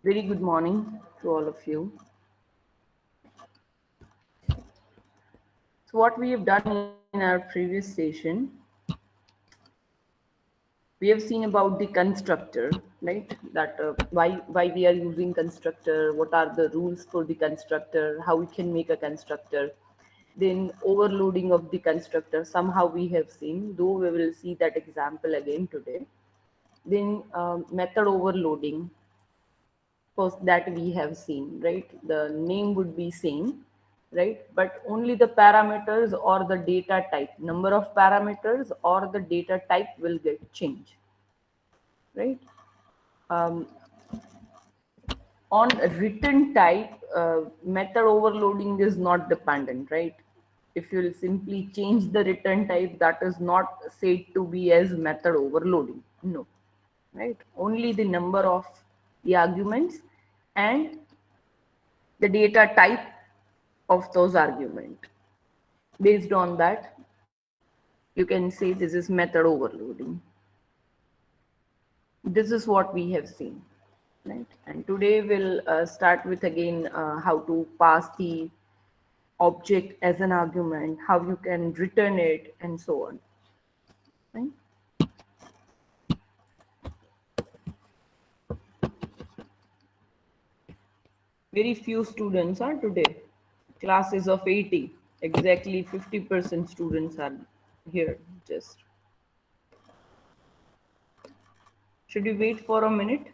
Very good morning to all of you. So what we have done in our previous session, we have seen about the constructor, right? That why we are using constructor, what are the rules for the constructor, how we can make a constructor, then overloading of the constructor. Somehow we have seen, though we will see that example again today. Then method overloading, first that we have seen, right? The name would be same, right? But only the parameters or the data type, number of parameters or the data type will get changed, right? Um, on return type, method overloading is not dependent, right? If you will simply change the return type, that is not said to be as method overloading. No, right? Only the number of the arguments and the data type of those argument. Based on that, you can say this is method overloading. This is what we have seen, right? And today we'll start with again how to pass the object as an argument, how you can return it, and so on. Right? Very few students are today. Classes of 80, exactly 50% students are here. Just should we wait for a minute?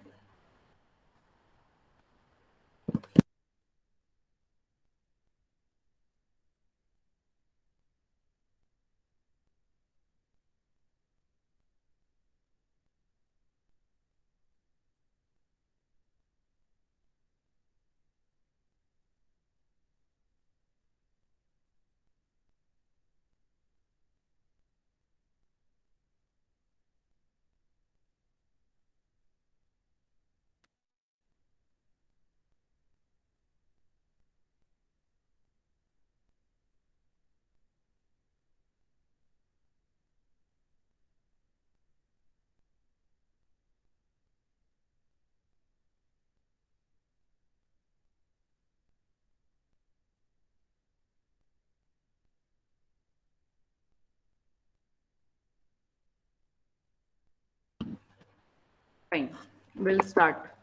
Fine. We'll start.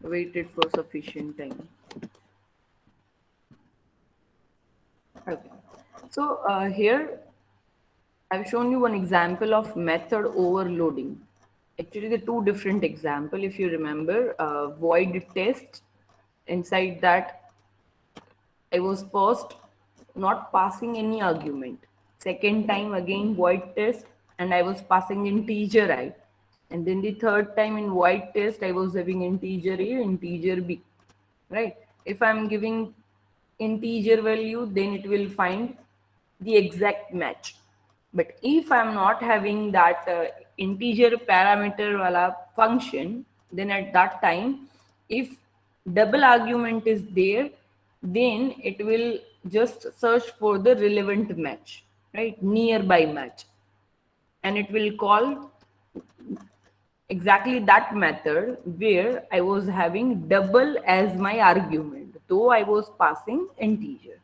Waited for sufficient time. Okay. So here I've shown you one example of method overloading. Actually, the two different example. If you remember, void test. Inside that, I was first not passing any argument. Second time again void test, and I was passing integer I. And then the third time in void test, I was having integer A, integer B. Right? If I'm giving integer value, then it will find the exact match. But if I'm not having that integer parameter wala function, then at that time, if double argument is there, then it will just search for the relevant match, right? Nearby match. And it will call exactly that method where I was having double as my argument, though I was passing integer.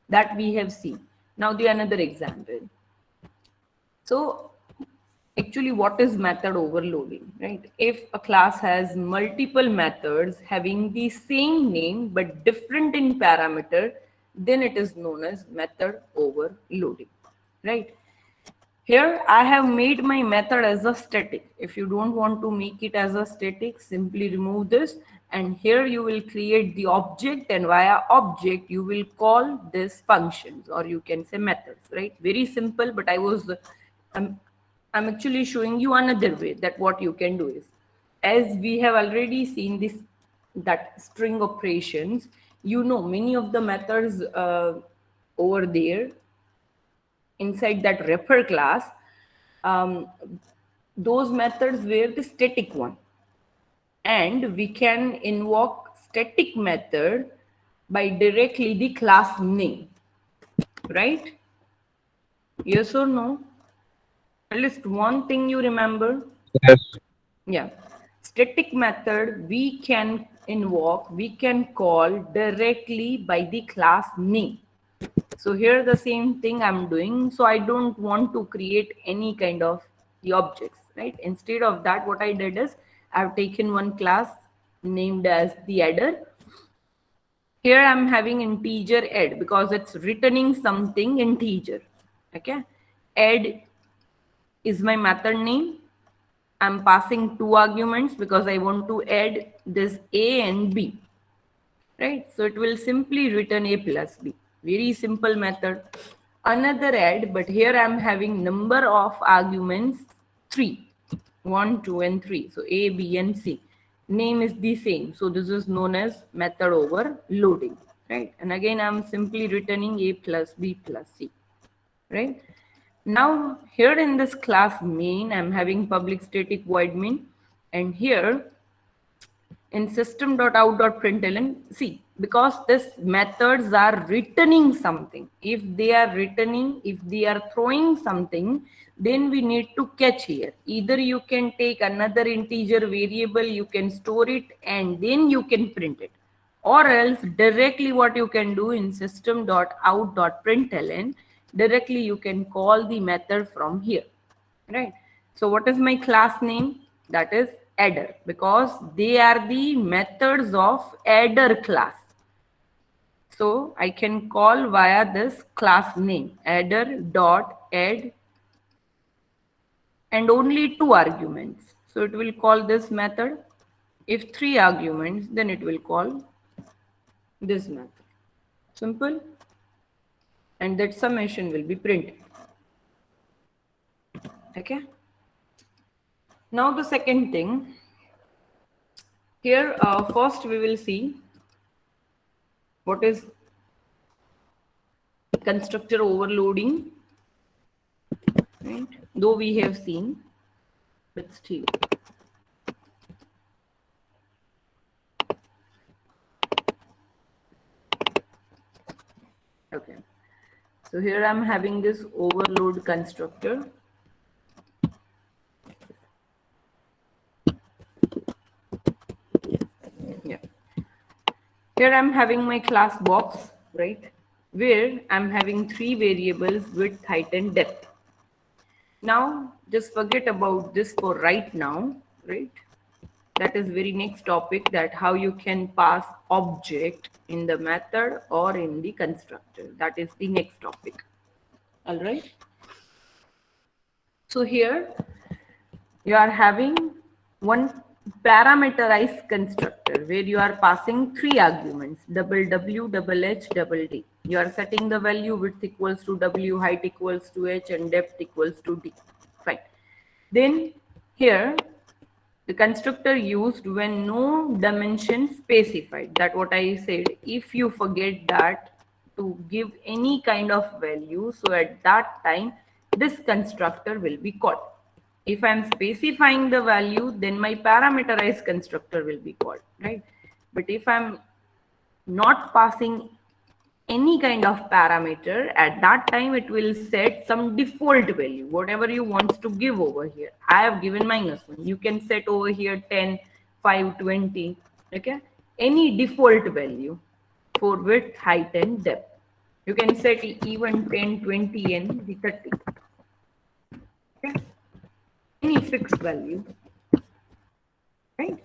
That we have seen. Now the another example. So actually what is method overloading, right? If a class has multiple methods having the same name but different in parameter, then it is known as method overloading, right? Here I have made my method as a static. If you don't want to make it as a static, simply remove this, and here you will create the object, and via object you will call this functions, or you can say methods, right? Very simple, but I'm, I'm actually showing you another way that what you can do is, as we have already seen this, that string operations, you know, many of the methods over there inside that refer class, um, those methods were the static one, and we can invoke static method by directly the class name, right? Yes or no? At least one thing you remember. Yes. Yeah, static method we can invoke, we can call directly by the class name. So here the same thing I'm doing. So I don't want to create any kind of the objects, right? Instead of that, what I did is I've taken one class named as the adder. Here I'm having integer add because it's returning something integer. Okay. Add is my method name. I'm passing two arguments because I want to add this A and B. Right? So it will simply return A plus B. Very simple method. Another add, but here I'm having number of arguments 3. 1, 2, and 3. So A, B, and C. Name is the same. So this is known as method overloading. Right? And again, I'm simply returning A plus B plus C. Right? Now here in this class main, I'm having public static void main, and here in system.out.println, see, because these methods are returning something. If they are throwing something, then we need to catch here. Either you can take another integer variable, you can store it, and then you can print it. Or else directly what you can do in system.out.println, directly you can call the method from here, right? So what is my class name? That is adder, because they are the methods of adder class. So I can call via this class name, adder dot add, and only two arguments. So it will call this method. If three arguments, then it will call this method. Simple. And that summation will be printed. Okay. Now the second thing, here first we will see what is constructor overloading, right? Though we have seen, but still. Okay. So here I'm having this overload constructor. Yeah. Here I'm having my class box, right? Where I'm having three variables, width, height, and depth. Now, just forget about this for right now, right? That is very next topic, that how you can pass object in the method or in the constructor. That is the next topic. All right. So here you are having one parameterized constructor where you are passing three arguments, double W, double H, double D. You are setting the value width equals to W, height equals to H, and depth equals to D. Fine. Then here the constructor used when no dimension specified. That what I said. If you forget that to give any kind of value, so at that time this constructor will be called. If I'm specifying the value, then my parameterized constructor will be called, right? But if I'm not passing any kind of parameter, at that time it will set some default value, whatever you want to give over here. I have given -1. You can set over here 10, 5, 20, okay? Any default value for width, height, and depth. You can set even 10, 20, and the 30. Okay? Any fixed value, right?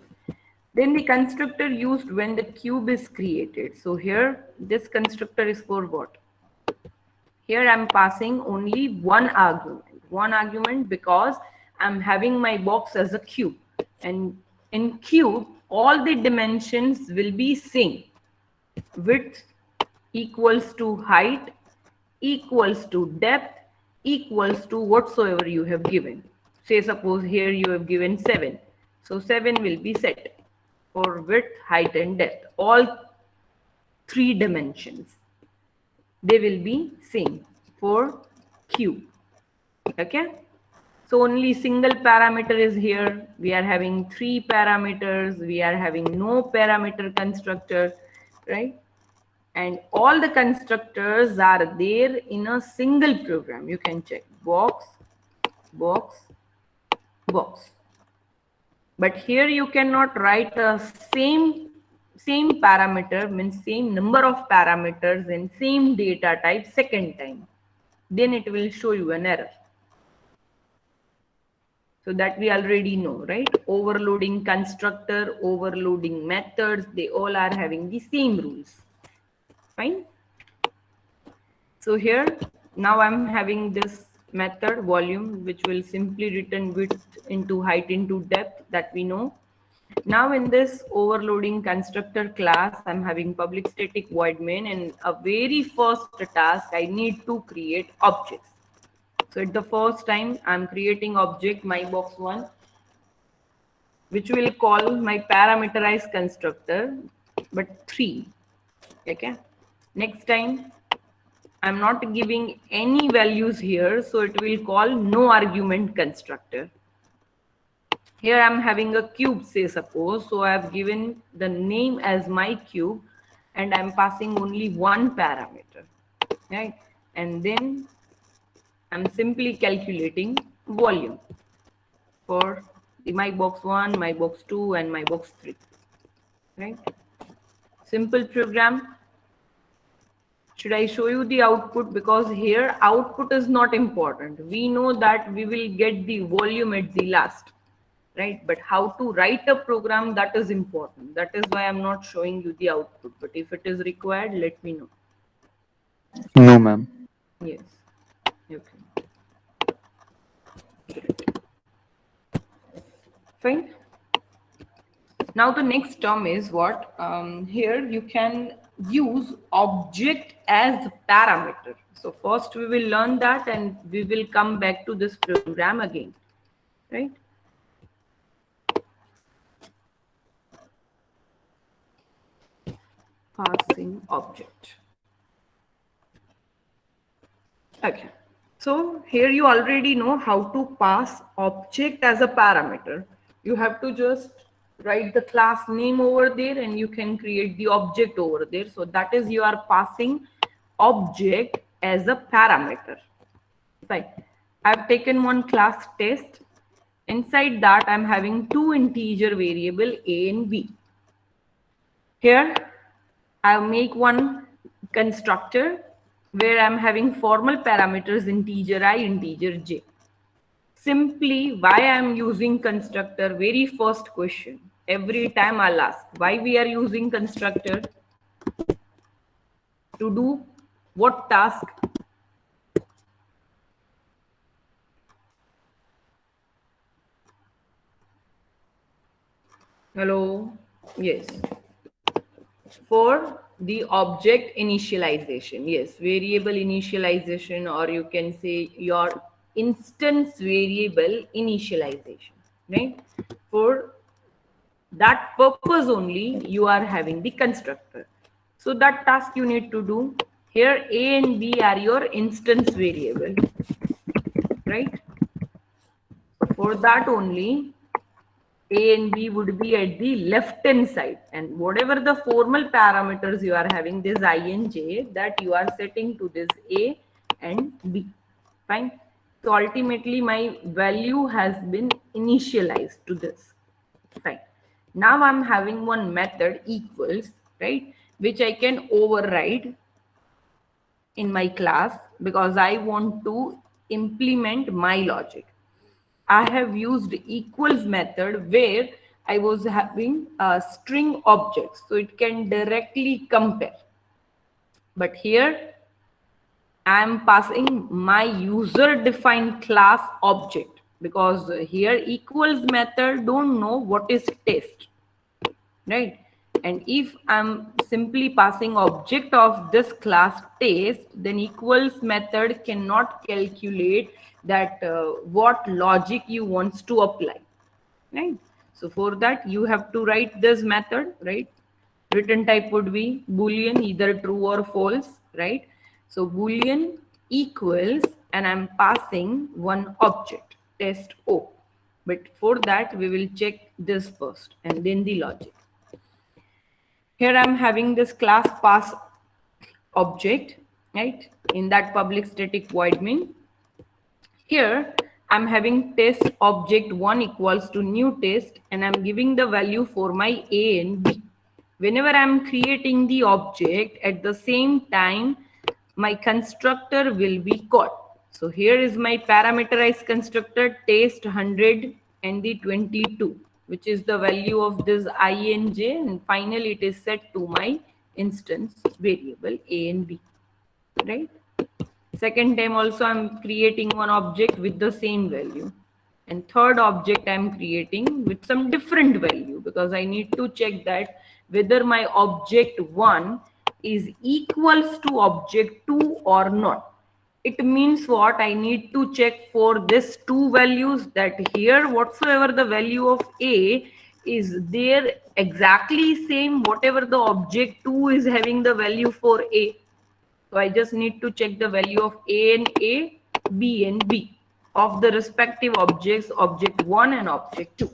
Then the constructor used when the cube is created. So here this constructor is for what? Here I'm passing only one argument because I'm having my box as a cube, and in cube all the dimensions will be same. Width equals to height equals to depth equals to whatsoever you have given. Say suppose here you have given 7. So 7 will be set for width, height, and depth. All three dimensions. They will be same for cube. Okay. So only single parameter is here. We are having three parameters. We are having no parameter constructor, right? And all the constructors are there in a single program. You can check box, box, box. But here you cannot write a same parameter, means same number of parameters in same data type second time. Then it will show you an error. So that we already know, right? Overloading constructor, overloading methods, they all are having the same rules. Fine. So here, now I'm having this method volume, which will simply return width into height into depth, that we know. Now in this overloading constructor class, I'm having public static void main, and a very first task, I need to create objects. So at the first time, I'm creating object myBox1, which will call my parameterized constructor, but 3. Okay. Next time, I'm not giving any values here, so it will call no argument constructor. Here I'm having a cube, say suppose, so I have given the name as my cube, and I'm passing only one parameter, right? And then I'm simply calculating volume for the myBox1, myBox2, and myBox3, right? Simple program. Should I show you the output? Because here output is not important. We know that we will get the volume at the last, right? But how to write a program, that is important. That is why I'm not showing you the output. But if it is required, let me know. No, ma'am. Yes. Okay. Fine. Now the next term is what? Here you can use object as parameter. So first we will learn that, and we will come back to this program again, right? Passing object. Okay. So here you already know how to pass object as a parameter. You have to just write the class name over there, and you can create the object over there. So that is, you are passing object as a parameter. Right. I've taken one class test. Inside that, I'm having two integer variable a and b. Here, I'll make one constructor where I'm having formal parameters integer I, integer j. Simply, why I'm using constructor? Very first question. Every time I'll ask, why we are using constructor? To do what task? Hello? Yes. For the object initialization. Yes, variable initialization, or you can say your instance variable initialization, right? For that purpose only you are having the constructor. So that task you need to do. Here a and b are your instance variable, right? For that only a and b would be at the left hand side, and whatever the formal parameters you are having, this I and j, that you are setting to this a and b. Fine. So ultimately my value has been initialized to this. Fine. Now I'm having one method equals, right, which I can override in my class because I want to implement my logic. I have used equals method where I was having a string objects, so it can directly compare. But here I am passing my user defined class object, because here equals method don't know what is test, right? And if I'm simply passing object of this class test, then equals method cannot calculate that what logic you wants to apply, right? So for that you have to write this method, right? Return type would be boolean, either true or false, right? So boolean equals, and I'm passing one object, test O. But for that we will check this first and then the logic. Here I'm having this class pass object, right? In that public static void main. Here I'm having test object 1 equals to new test, and I'm giving the value for my A and B. Whenever I'm creating the object, at the same time, my constructor will be called. So here is my parameterized constructor test 100 and the 22, which is the value of this I and j, and finally it is set to my instance variable A and B, right? Second time also I'm creating one object with the same value, and third object I'm creating with some different value, because I need to check that whether my object 1 is equals to object 2 or not. It means what? I need to check for this two values, that here whatsoever the value of A is there exactly same whatever the object 2 is having the value for A. So I just need to check the value of A and A, B and B of the respective objects, object 1 and object 2.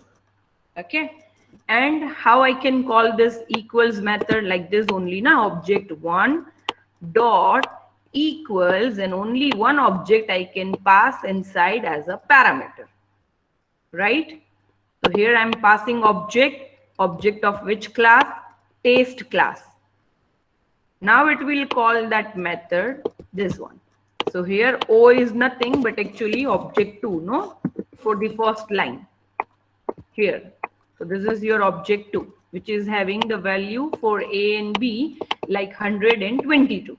Okay. And how I can call this equals method like this only now, object 1 dot equals, and only one object I can pass inside as a parameter, right? So here I'm passing object of which class? Test class. Now it will call that method, this one. So here O is nothing but actually object 2, no? For the first line here. So this is your object 2, which is having the value for A and B like 122.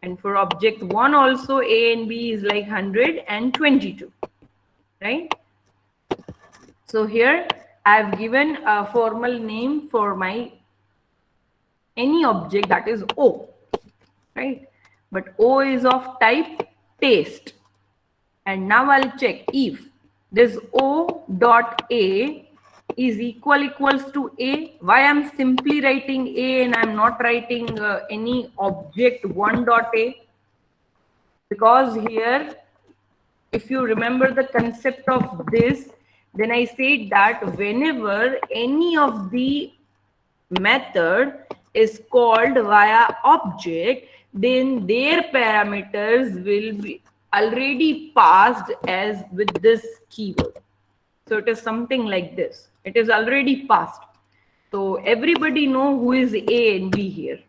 And for object 1 also A and B is like 122, right? So here I have given a formal name for my any object, that is O, right? But O is of type test. And now I'll check if this O dot A is equals to A. Why I'm simply writing A and I'm not writing any object 1 dot A? Because here, if you remember the concept of this, then I said that whenever any of the method is called via object, then their parameters will be already passed as with this keyword. So it is something like this. It is already passed. So everybody know who is A and B here.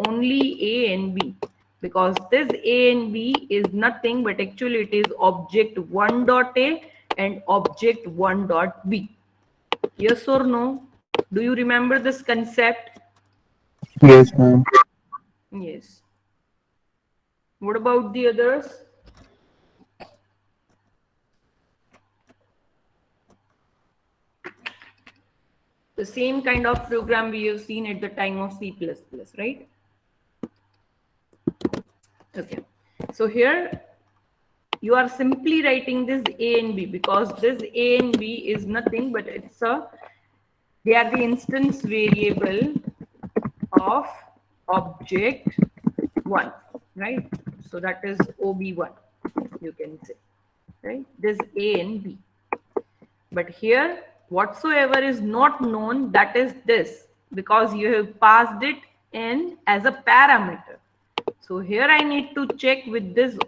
Only A and B. Because this A and B is nothing but actually it is object 1 dot A and object 1 dot B. Yes or no? Do you remember this concept? Yes, ma'am. Yes. What about the others? The same kind of program we have seen at the time of C++, right? Okay. So here you are simply writing this A and B, because this A and B is nothing but they are the instance variable of object 1, right? So that is OB1, you can say, right? This A and B. But here, whatsoever is not known, that is this, because you have passed it in as a parameter. So here I need to check with this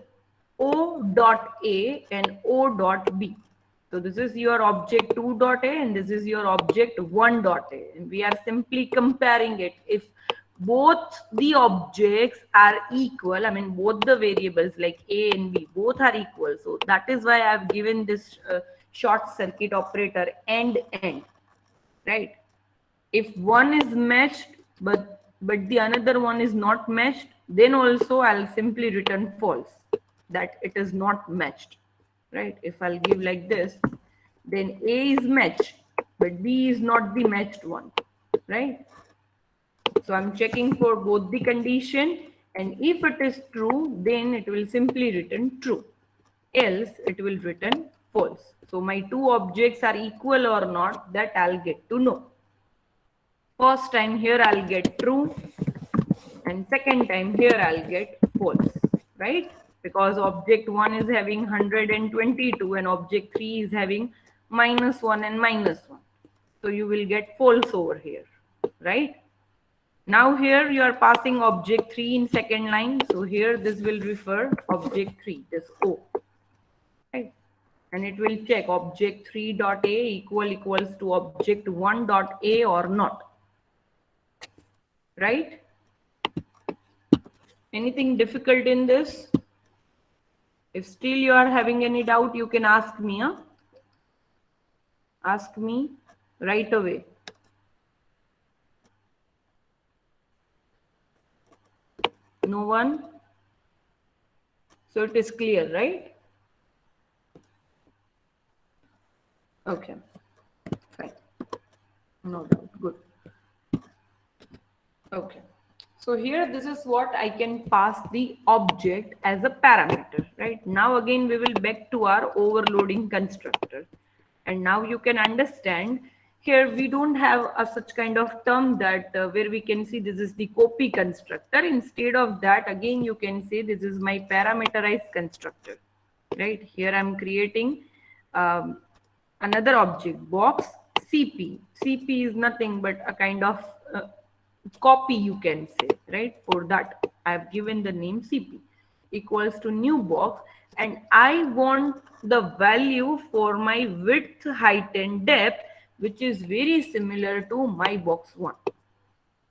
O dot A and O dot B. So this is your object 2 dot A and this is your object 1 dot A. And we are simply comparing it. If both the objects are equal, I mean both the variables like A and B, both are equal. So that is why I have given this short circuit operator end, right? If one is matched but the another one is not matched, then also I'll simply return false, that it is not matched, right? If I'll give like this, then A is matched but B is not the matched one, right? So I'm checking for both the condition, and if it is true, then it will simply return true, else it will return false. So my two objects are equal or not, that I'll get to know. First time here I'll get true, and second time here I'll get false, right? Because object 1 is having 122 and object 3 is having -1 and -1. So you will get false over here, right? Now here you are passing object 3 in second line. So here this will refer object 3, this O, right? and it will check object 3 dot a equals to object 1 dot a or not, right? Anything difficult in this? If still you are having any doubt, you can ask me. Huh? Ask me right away. No one? So it is clear, right? Okay, fine. No doubt. Good. Okay. So here, this is what I can pass the object as a parameter, right? Now again, we will back to our overloading constructor. And now you can understand here we don't have a such kind of term that where we can see this is the copy constructor. Instead of that, again, you can say this is my parameterized constructor, right? Here I'm creating another object box CP. CP is nothing but a kind of copy, you can say, right? For that, I have given the name CP equals to new box, and I want the value for my width, height, and depth, which is very similar to my box 1,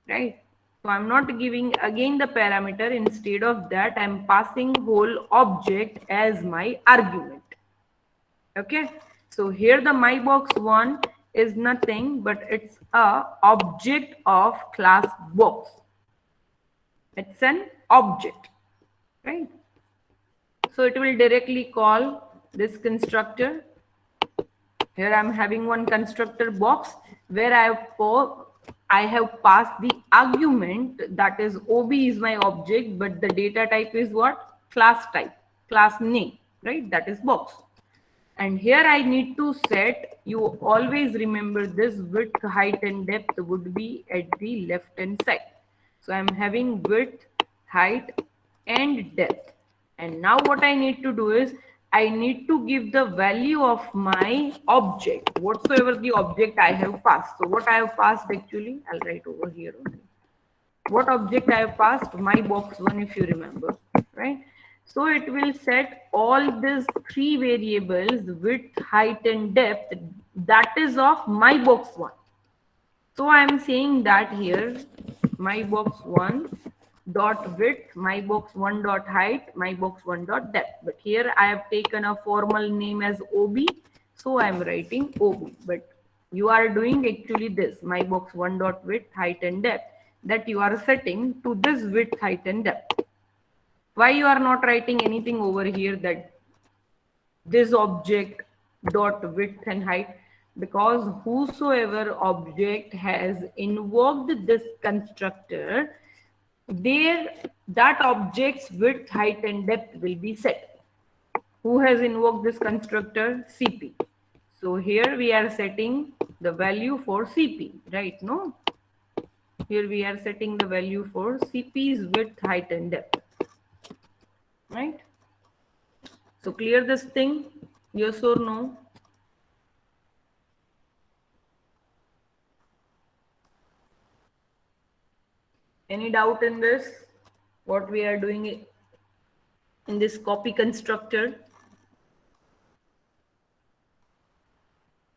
right? So I'm not giving again the parameter. Instead of that, I'm passing whole object as my argument. Okay, so here the my box 1 is nothing but it's a object of class box. It's an object, right? So it will directly call this constructor. Here I'm having one constructor box where I have passed the argument, that is OB is my object, but the data type is what? Class type, class name, right? That is box. And here I need to set, you always remember this width, height, and depth would be at the left hand side. So I'm having width, height, and depth. And now what I need to do is I need to give the value of my object, whatsoever the object I have passed. So what I have passed actually, I'll write over here only. What object I have passed? My box 1, if you remember, right? So it will set all these 3 variables, width, height, and depth, that is of my box 1. So I am saying that here, my box 1 dot width, my box 1 dot height, my box 1 dot depth. But here I have taken a formal name as OB, so I am writing OB. But you are doing actually this, my box 1 dot width, height, and depth, that you are setting to this width, height, and depth. Why you are not writing anything over here that this object dot width and height? Because whosoever object has invoked this constructor, there that object's width, height, and depth will be set. Who has invoked this constructor? CP. So here we are setting the value for CP, right? No? Here we are setting the value for CP's width, height, and depth. Right? So clear this thing? Yes or no? Any doubt in this? What we are doing in this copy constructor?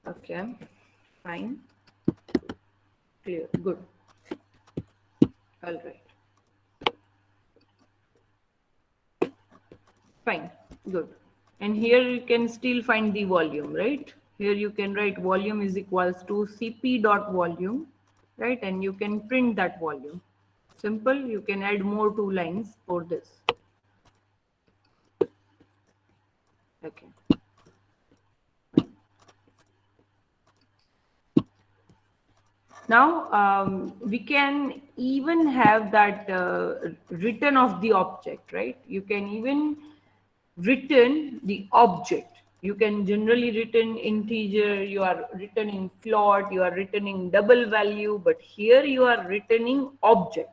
Okay, fine. Clear, good. All right. Fine, good. And here you can still find the volume, right? Here you can write volume is equals to CP dot volume, right? And you can print that volume. Simple, you can add more 2 lines for this. Okay. Now we can even have that return of the object, right? You can even return the object. You can generally return integer, you are returning float, you are returning double value, but here you are returning object.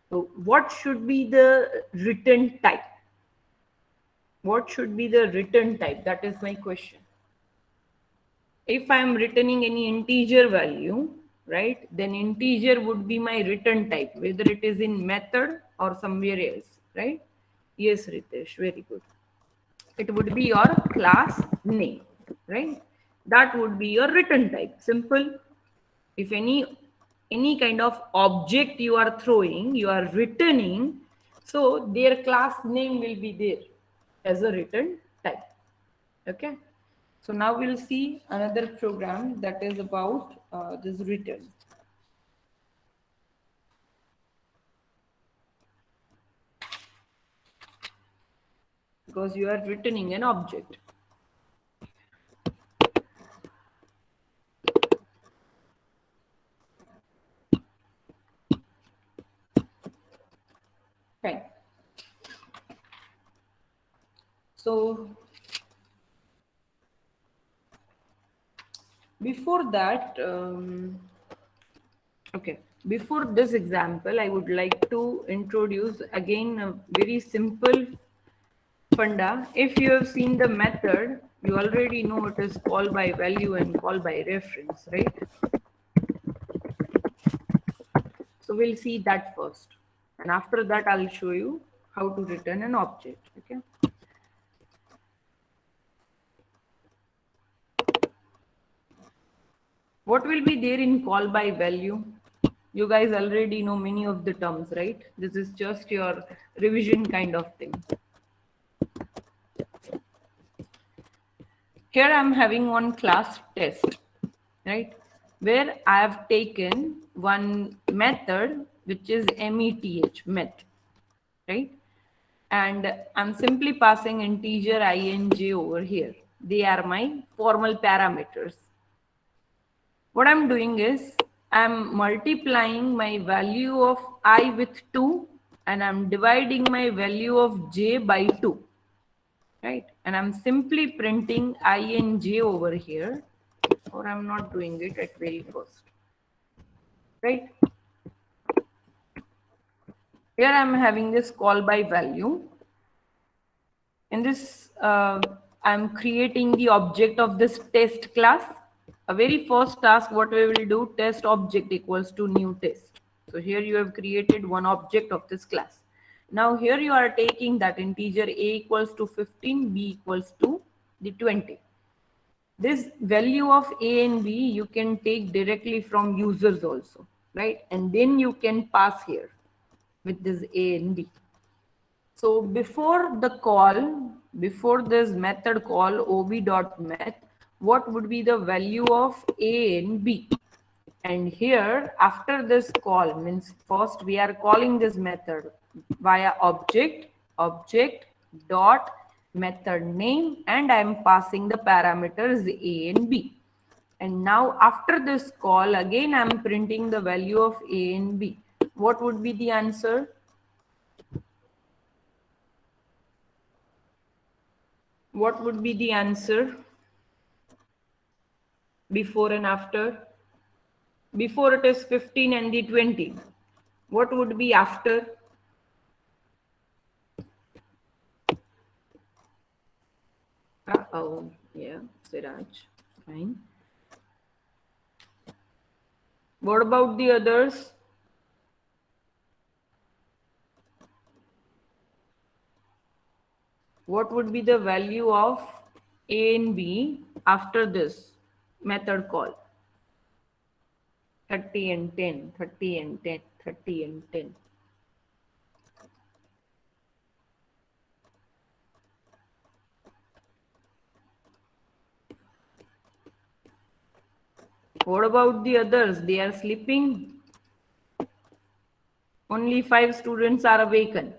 So what should be the return type? What should be the return type? That is my question. If I am returning any integer value, right, then integer would be my return type, whether it is in method or somewhere else, right? Yes, Ritesh, very good. It would be your class name. right? That would be your return type. Simple. If any kind of object you are throwing, you are returning, so their class name will be there as a return type. Okay. So now we'll see another program that is about this return. Because you are returning an object. Right. So before that, okay, before this example, I would like to introduce again a very simple funda. If you have seen the method, you already know it is call by value and call by reference, right? So we'll see that first. And after that, I'll show you how to return an object, okay? What will be there in call by value? You guys already know many of the terms, right? This is just your revision kind of thing. Here I'm having one class test, right? Where I have taken one method, which is METH, meth, right? And I'm simply passing integer ing over here. They are my formal parameters. What I'm doing is I'm multiplying my value of I with 2 and I'm dividing my value of j by 2, right? And I'm simply printing ing over here, or I'm not doing it at very first, right? Here I'm having this call by value. In this, I'm creating the object of this test class. A very first task, what we will do, test object equals to new test. So here you have created one object of this class. Now here you are taking that integer a equals to 15, b equals to the 20. This value of a and b you can take directly from users also, right? And then you can pass here with this a and b. So before the call, before this method call ob.meth, what would be the value of a and b? And here after this call, means first we are calling this method via object dot method name, and I am passing the parameters a and b. And now after this call, again I am printing the value of a and b. What would be the answer? What would be the answer before and after? Before it is 15 and the 20. What would be after? Oh, yeah, Siraj, fine. What about the others? What would be the value of a and b after this method call? 30 and 10, 30 and 10, 30 and 10. What about the others? They are sleeping. Only 5 students are awakened.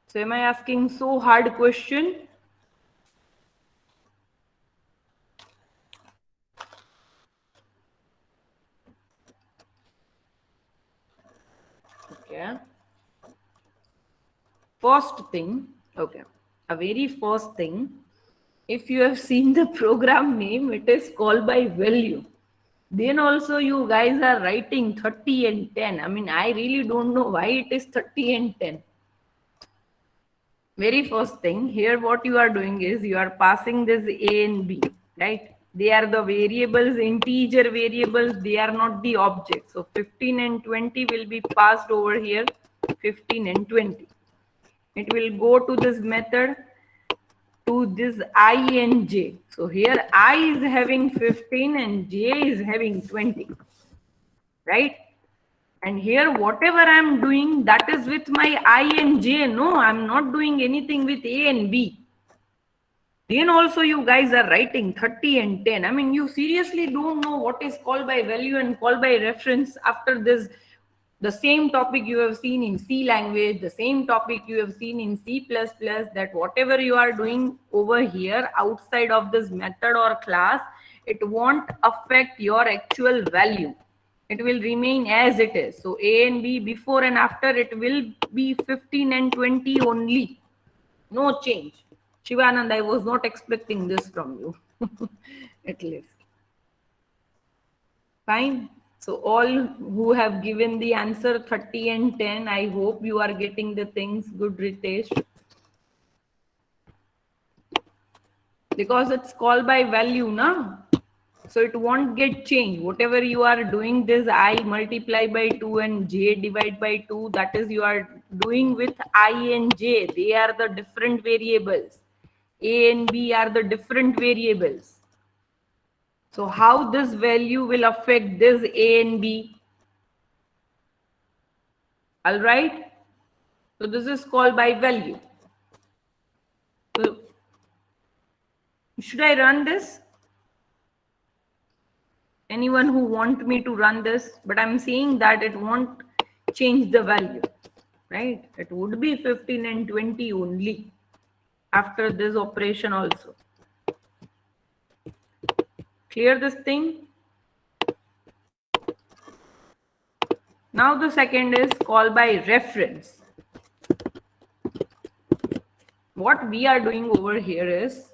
So am I asking so hard question? Okay. First thing, okay, a very first thing, if you have seen the program name, it is called by value. Then also you guys are writing 30 and 10. I mean, I really don't know why it is 30 and 10. Very first thing, here what you are doing is you are passing this a and b, right? They are the variables, integer variables. They are not the objects. So 15 and 20 will be passed over here. 15 and 20. It will go to this method, to this I and j. So here I is having 15 and j is having 20, right? And here whatever I'm doing, that is with my I and j. No, I'm not doing anything with a and b. Then also you guys are writing 30 and 10. I mean, you seriously don't know what is call by value and call by reference after this. The same topic you have seen in C language, the same topic you have seen in C++, that whatever you are doing over here outside of this method or class, it won't affect your actual value. It will remain as it is. So A and B before and after, it will be 15 and 20 only. No change. Shivanand, I was not expecting this from you. At least. Fine. So all who have given the answer 30 and 10, I hope you are getting the things good, Ritesh. Because it's called by value, na? So it won't get changed. Whatever you are doing, this I multiply by 2 and j divide by 2, that is you are doing with I and j. They are the different variables. A and B are the different variables. So how this value will affect this A and B? All right. So this is called by value. So should I run this? Anyone who want me to run this? But I'm saying that it won't change the value, right? It would be 15 and 20 only after this operation also. Clear this thing? Now the second is called by reference. What we are doing over here is,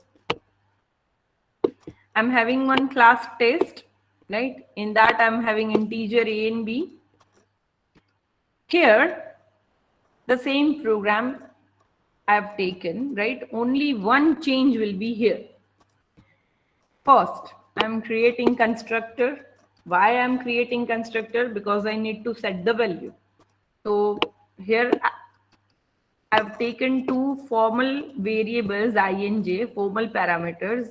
I'm having one class test, right? In that I'm having integer A and B. Here, the same program I have taken, right? Only one change will be here. First, I'm creating constructor. Why I'm creating constructor? Because I need to set the value. So here I've taken two formal variables, I and j, formal parameters,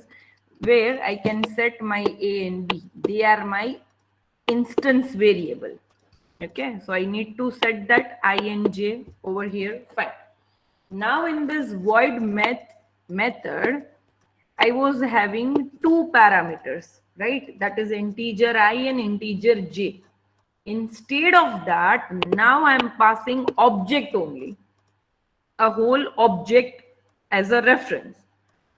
where I can set my A and B. They are my instance variable. Okay, so I need to set that I and j over here. Fine. Now in this void method, I was having two parameters, right? That is integer I and integer j. Instead of that, now I'm passing object only, a whole object as a reference.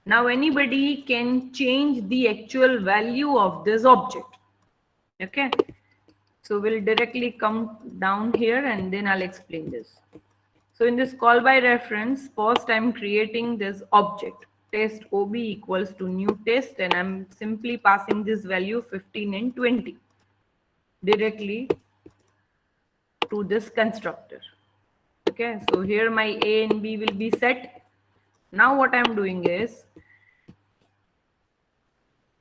Now anybody can change the actual value of this object. Okay. So we'll directly come down here and then I'll explain this. So in this call by reference, first I'm creating this object, test ob equals to new test, and I'm simply passing this value 15 and 20 directly to this constructor. Okay, so here my A and B will be set. Now what I'm doing is,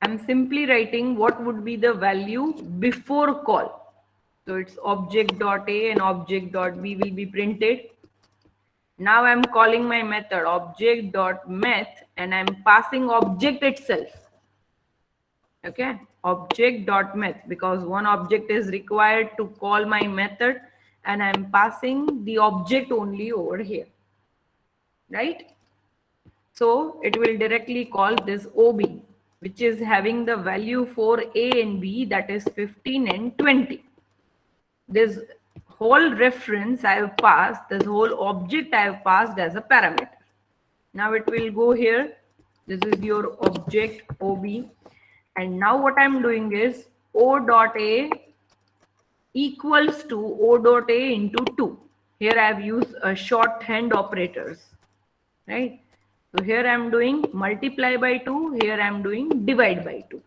I'm simply writing what would be the value before call. So it's object.a and object.b will be printed. Now I'm calling my method object.meth and I'm passing object itself. Okay, object.meth, because one object is required to call my method and I'm passing the object only over here, right? So it will directly call this OB, which is having the value for A and B, that is 15 and 20. This whole reference I have passed, this whole object I have passed as a parameter. Now it will go here. This is your object OB. And now what I'm doing is O.A equals to O.A into 2. Here I have used a shorthand operators, right? So here I'm doing multiply by 2, here I'm doing divide by 2,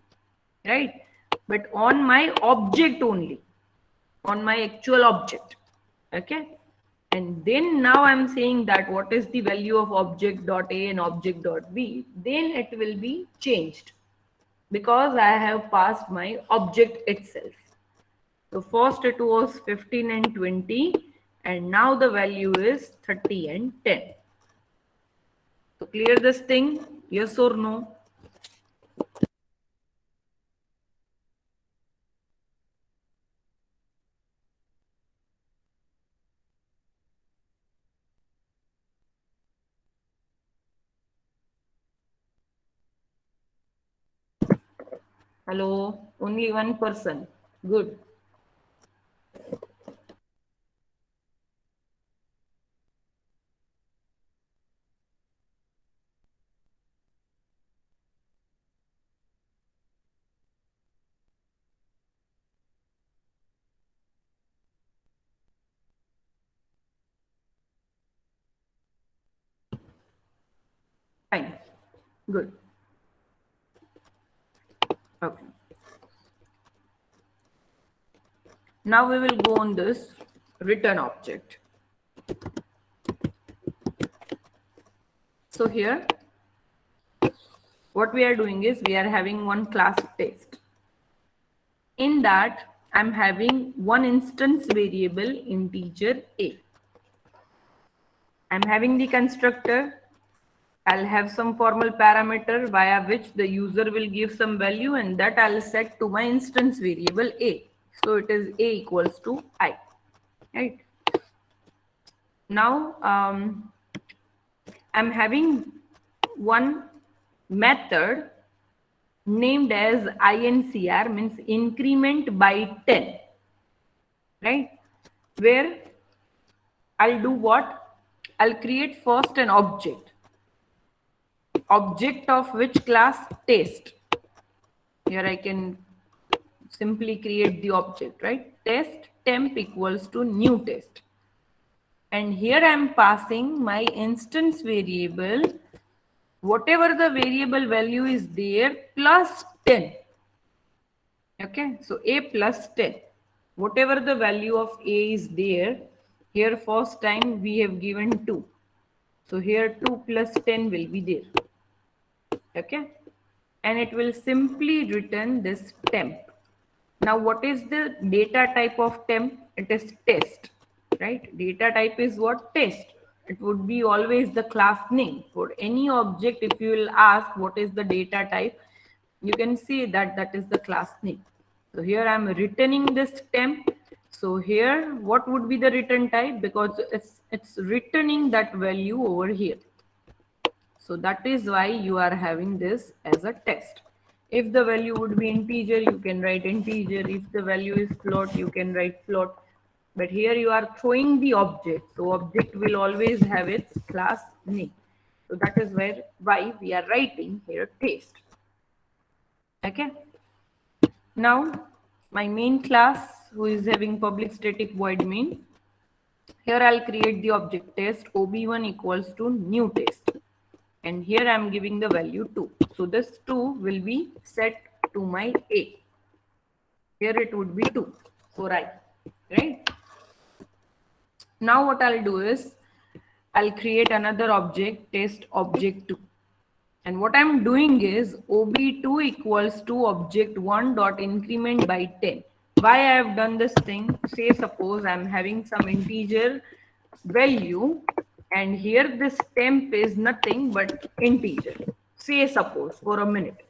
right? But on my object only, on my actual object, okay? And then now I'm saying that what is the value of object.a and object.b, then it will be changed. because I have passed my object itself. So first it was 15 and 20, and now the value is 30 and 10. So clear this thing? Yes or no? Hello, only one person. Good. Fine. Good. Okay. Now we will go on this return object. So here, what we are doing is we are having one class test. In that, I'm having one instance variable integer a. I'm having the constructor. I'll have some formal parameter via which the user will give some value, and that I'll set to my instance variable a. So it is a equals to I, right? Now I'm having one method named as incr, means increment by 10, right? Where I'll do what? I'll create first an object of which class? Test. Here I can simply create the object, right? Test temp equals to new test. And here I am passing my instance variable, whatever the variable value is there, plus 10. Okay, so a plus 10. Whatever the value of a is there, here first time we have given 2. So here 2 plus 10 will be there. Okay, and it will simply return this temp. Now what is the data type of temp? It is test, right? Data type is what? Test. It would be always the class name. For any object, if you will ask what is the data type, you can see that that is the class name. So here I am returning this temp. So here what would be the return type? Because it's returning that value over here. So that is why you are having this as a test. If the value would be integer, you can write integer. If the value is float, you can write float. But here you are throwing the object. So object will always have its class name. So that is why we are writing here test. Okay. Now my main class, who is having public static void main. Here I'll create the object test ob1 equals to new test. And here I'm giving the value 2. So this 2 will be set to my a. Here it would be 2 for I, right? Now what I'll do is I'll create another object, test object 2. And what I'm doing is ob2 equals to object 1 dot increment by 10. Why I have done this thing? Say suppose I'm having some integer value, and here this temp is nothing but integer. Say suppose for a minute.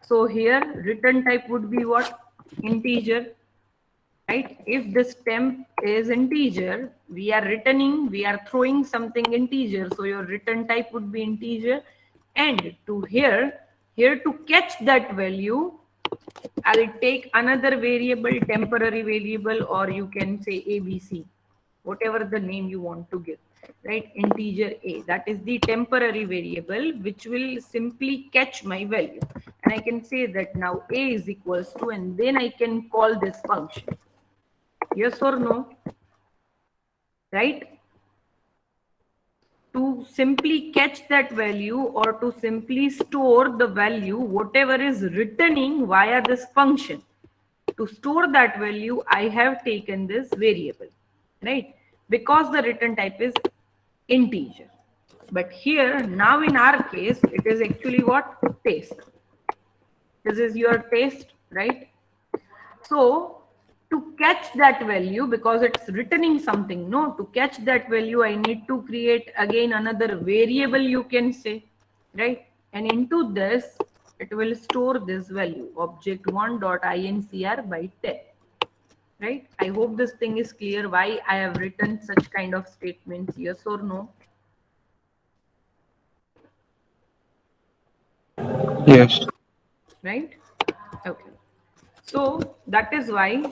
So here return type would be what? Integer, right? If this temp is integer, we are throwing something integer. So your return type would be integer. And to here to catch that value, I'll take another variable, temporary variable, or you can say ABC, whatever the name you want to give, right? Integer a, that is the temporary variable which will simply catch my value. And I can say that now a is equals to, and then I can call this function. Yes or no? Right? To simply catch that value or to simply store the value, whatever is returning via this function. To store that value, I have taken this variable, right? Because the return type is integer. But here, now in our case, it is actually what? Test. This is your test, right? So to catch that value, because it's returning something, no, to catch that value, I need to create again another variable, you can say, right? And into this, it will store this value, object1.incr by 10, right? I hope this thing is clear why I have written such kind of statements, yes or no? Yes. Right? Okay. So that is why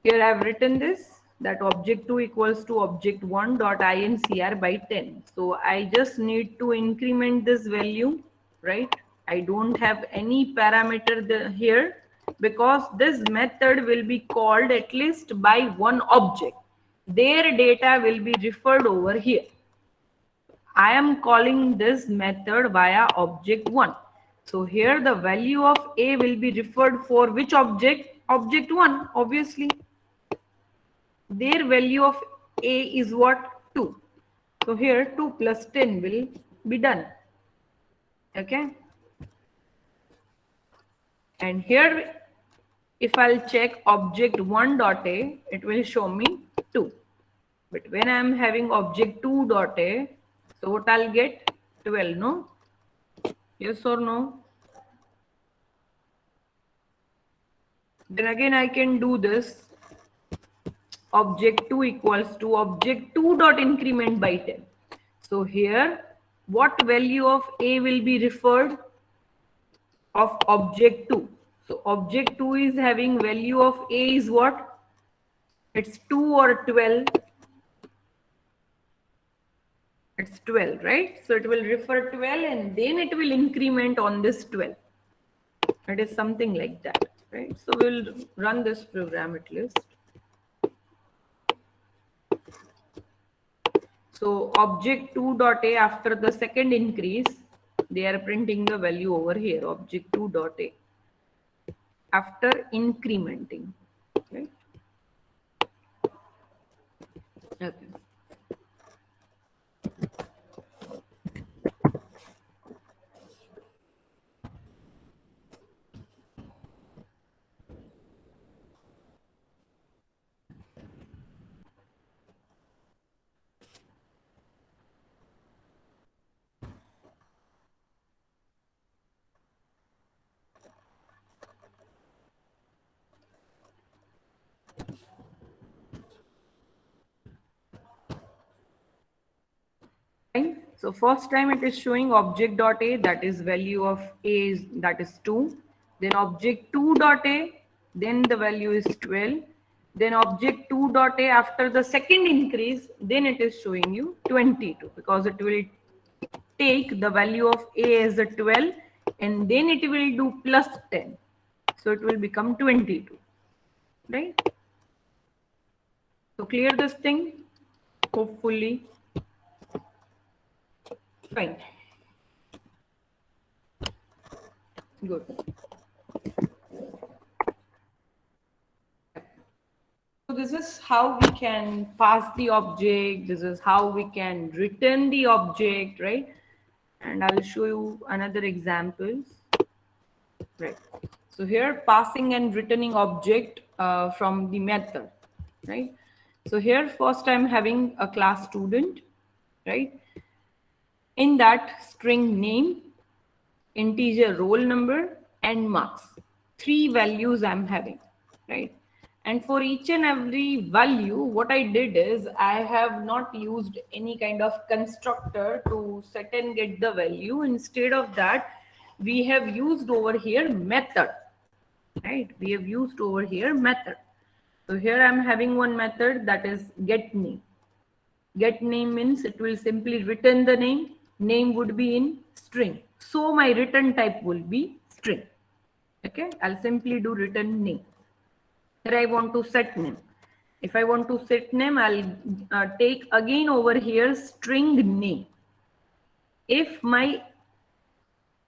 here I have written this, that object2 equals to object1 dot incr by 10. So I just need to increment this value, right? I don't have any parameter here, because this method will be called at least by one object. Their data will be referred over here. I am calling this method via object1. So here the value of a will be referred for which object? Object1, obviously. Their value of a is what? 2. So here 2 plus 10 will be done. Okay. And here if I'll check object1 dot a, it will show me 2. But when I'm having object2 dot a, so what I'll get? 12, no? Yes or no? Then again I can do this, object2 equals to object2 dot increment by 10. So here what value of a will be referred? Of object2. So object2 is having value of a is what? It's 2 or 12. It's 12, right? So it will refer 12 and then it will increment on this 12. It is something like that, right? So we'll run this program at least. So object2 dot a, after the second increase, they are printing the value over here, object2 dot a, after incrementing, right? Okay. Fine. So first time it is showing object dot a, that is value of a is, that is 2. Then object 2 dot a, then the value is 12. Then object 2 dot a, after the second increase, then it is showing you 22, because it will take the value of a as a 12 and then it will do plus 10. So it will become 22, right? So clear this thing, hopefully. Fine. Good. So this is how we can pass the object. This is how we can return the object, right? And I'll show you another examples. Right. So here passing and returning object from the method, right? So here first I'm having a class student, right? In that string name, integer roll number and marks. 3 values I'm having, right? And for each and every value, what I did is I have not used any kind of constructor to set and get the value. Instead of that, we have used over here method, right? We have used over here method. So here I'm having one method, that is get name. Get name means it will simply return the name. Name would be in string. So my return type will be string. Okay, I'll simply do return name. Here I want to set name. If I want to set name, I'll take again over here string name. If my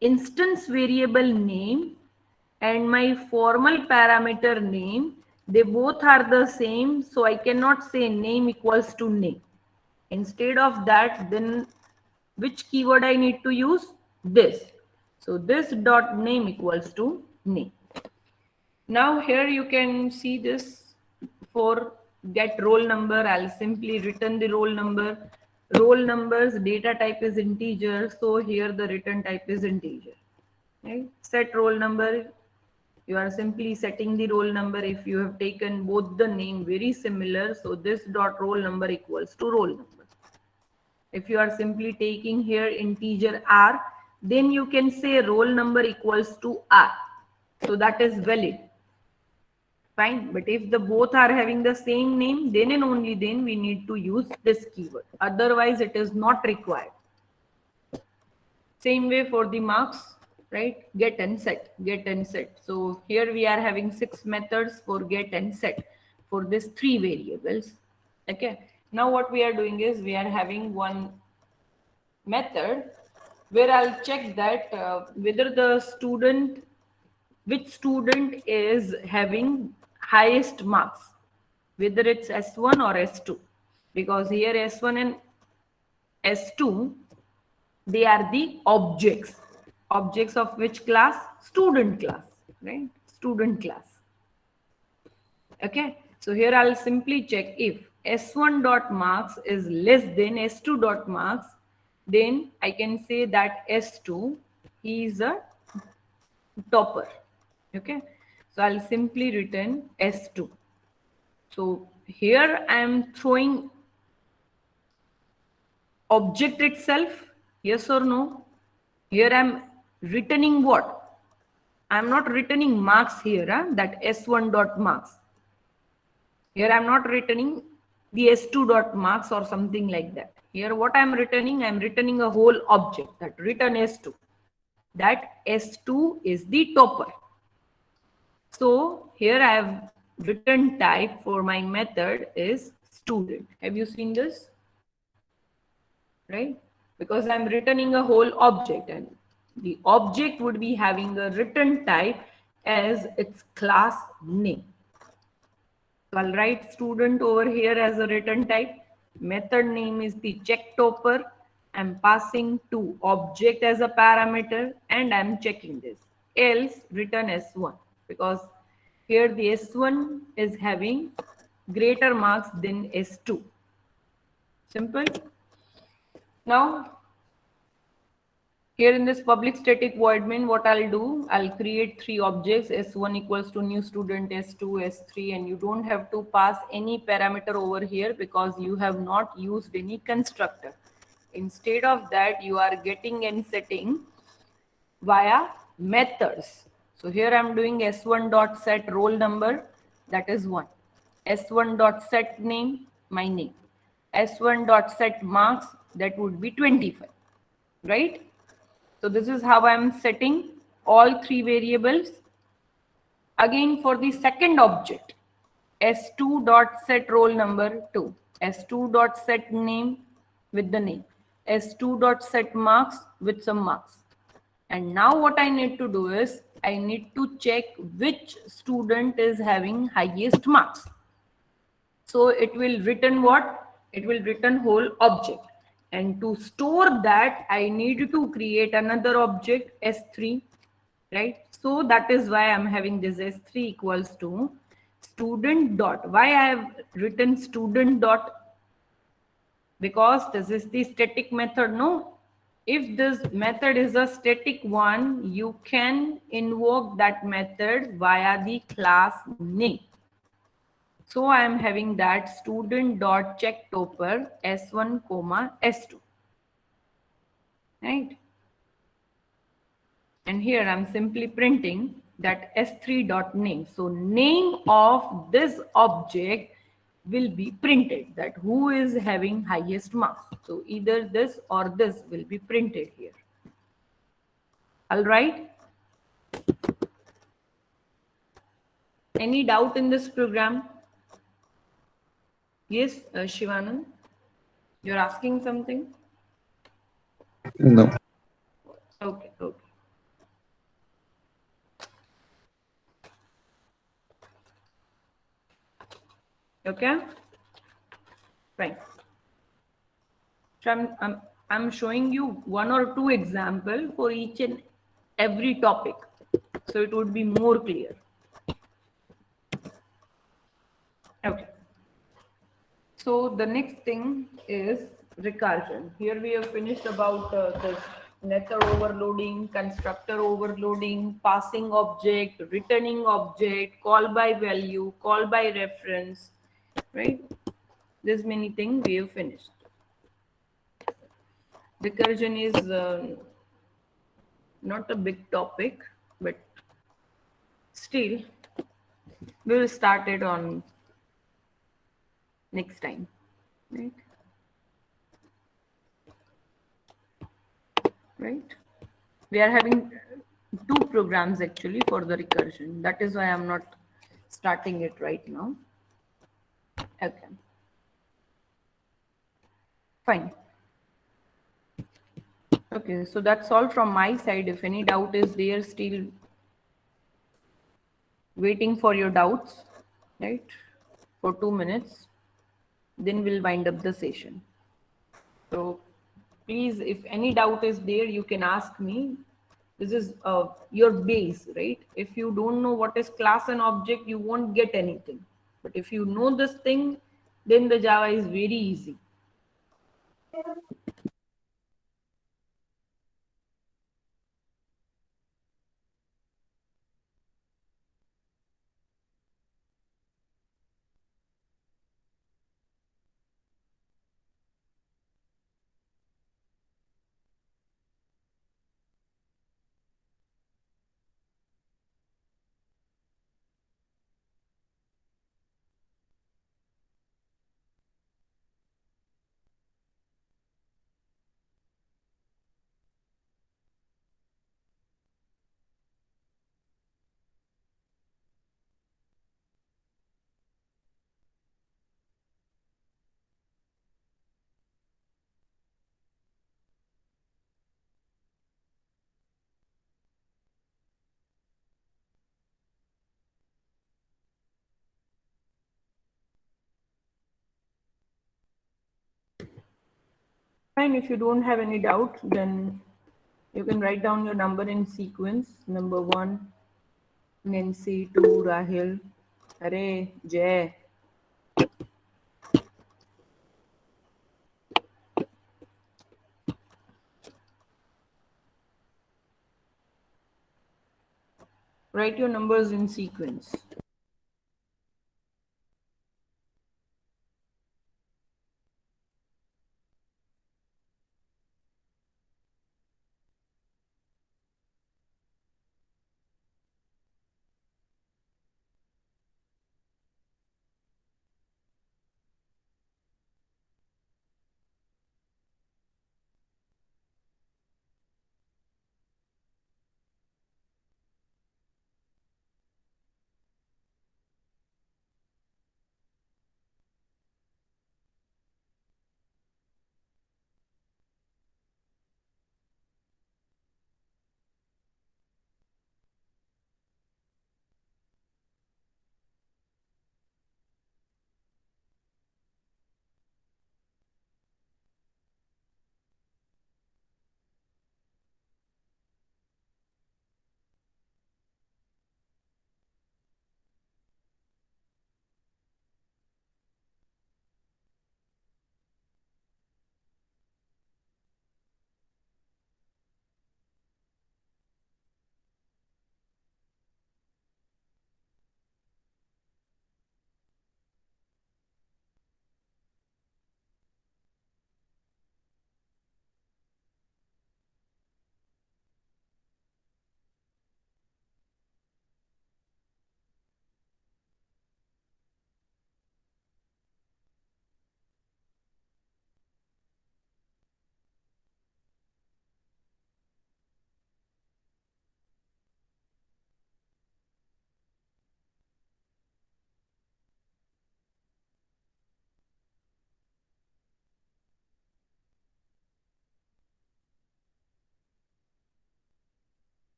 instance variable name and my formal parameter name, they both are the same, so I cannot say name equals to name. Instead of that, then which keyword I need to use? This. So this dot name equals to name. Now here you can see this for get roll number. I'll simply return the roll number. Roll numbers data type is integer. So here the return type is integer. Right? Set roll number. You are simply setting the roll number if you have taken both the name very similar. So this dot roll number equals to roll number. If you are simply taking here integer r, then you can say roll number equals to r. So that is valid. Fine. But if the both are having the same name, then and only then we need to use this keyword. Otherwise, it is not required. Same way for the marks, right? Get and set, get and set. So here we are having 6 methods for get and set for these 3 variables. Okay. Now what we are doing is we are having one method where I'll check that whether the student, which student is having highest marks, whether it's S1 or S2, because here S1 and S2, they are the objects. Objects of which class? Student class, right? Student class. Okay. So here I'll simply check if S1 dot marks is less than S2 dot marks, then I can say that S2, he is a topper. Okay. So I'll simply return S2. So here I am throwing object itself, yes or no. Here I am returning what? I am not returning marks here, that S1 dot marks. Here I am not returning the S2 dot marks or something like that. Here what I am returning a whole object, that return S2. That S2 is the topper. So here I have return type for my method is student. Have you seen this? Right? Because I'm returning a whole object, and the object would be having a return type as its class name. So I'll write student over here as a return type. Method name is the check topper. I'm passing to object as a parameter, and I'm checking this. Else return S1, because here the S1 is having greater marks than S2. Simple. Now, here in this public static void main, what I'll do, I'll create 3 objects. S1 equals to new student, S2, S3, and you don't have to pass any parameter over here because you have not used any constructor. Instead of that, you are getting and setting via methods. So here I'm doing S1 dot set roll number, that is 1. S1 dot set name, my name. S1 dot set marks, that would be 25, right? So this is how I'm setting all 3 variables. Again, for the second object, S2 dot set roll number 2, S2 dot set name with the name, S2 dot set marks with some marks. And now what I need to do is I need to check which student is having highest marks. So it will return what? It will return whole object. And to store that, I need to create another object S3, right? So that is why I'm having this S3 equals to student dot. Why I have written student dot? Because this is the static method, no? If this method is a static one, you can invoke that method via the class name. So I am having that student dot check topper S1 comma S2, right? And here I'm simply printing that S3 dot name. So name of this object will be printed, that who is having highest marks. So either this or this will be printed here. All right. Any doubt in this program? Yes, Shivanand, you're asking something? No. Okay, okay. Okay, fine. So I'm showing you 1 or 2 examples for each and every topic, so it would be more clear. Okay. So the next thing is recursion. Here we have finished about this method overloading, constructor overloading, passing object, returning object, call by value, call by reference, right? This many things we have finished. Recursion is not a big topic, but still we will start it on next time, right? Right? We are having two programs actually for the recursion. That is why I'm not starting it right now. Okay, fine. Okay, so that's all from my side. If any doubt is there, still waiting for your doubts, right? For 2 minutes, then we'll wind up the session. So please, if any doubt is there, you can ask me. This is your base, right? If you don't know what is class and object, you won't get anything. But if you know this thing, then the Java is very easy. Fine, if you don't have any doubt, then you can write down your number in sequence. Number 1, Nancy, 2, Rahil. Arey, Jay. Write your numbers in sequence.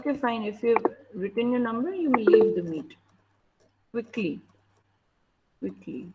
Okay, fine. If you've written your number, you may leave the meet. Quickly. Quickly.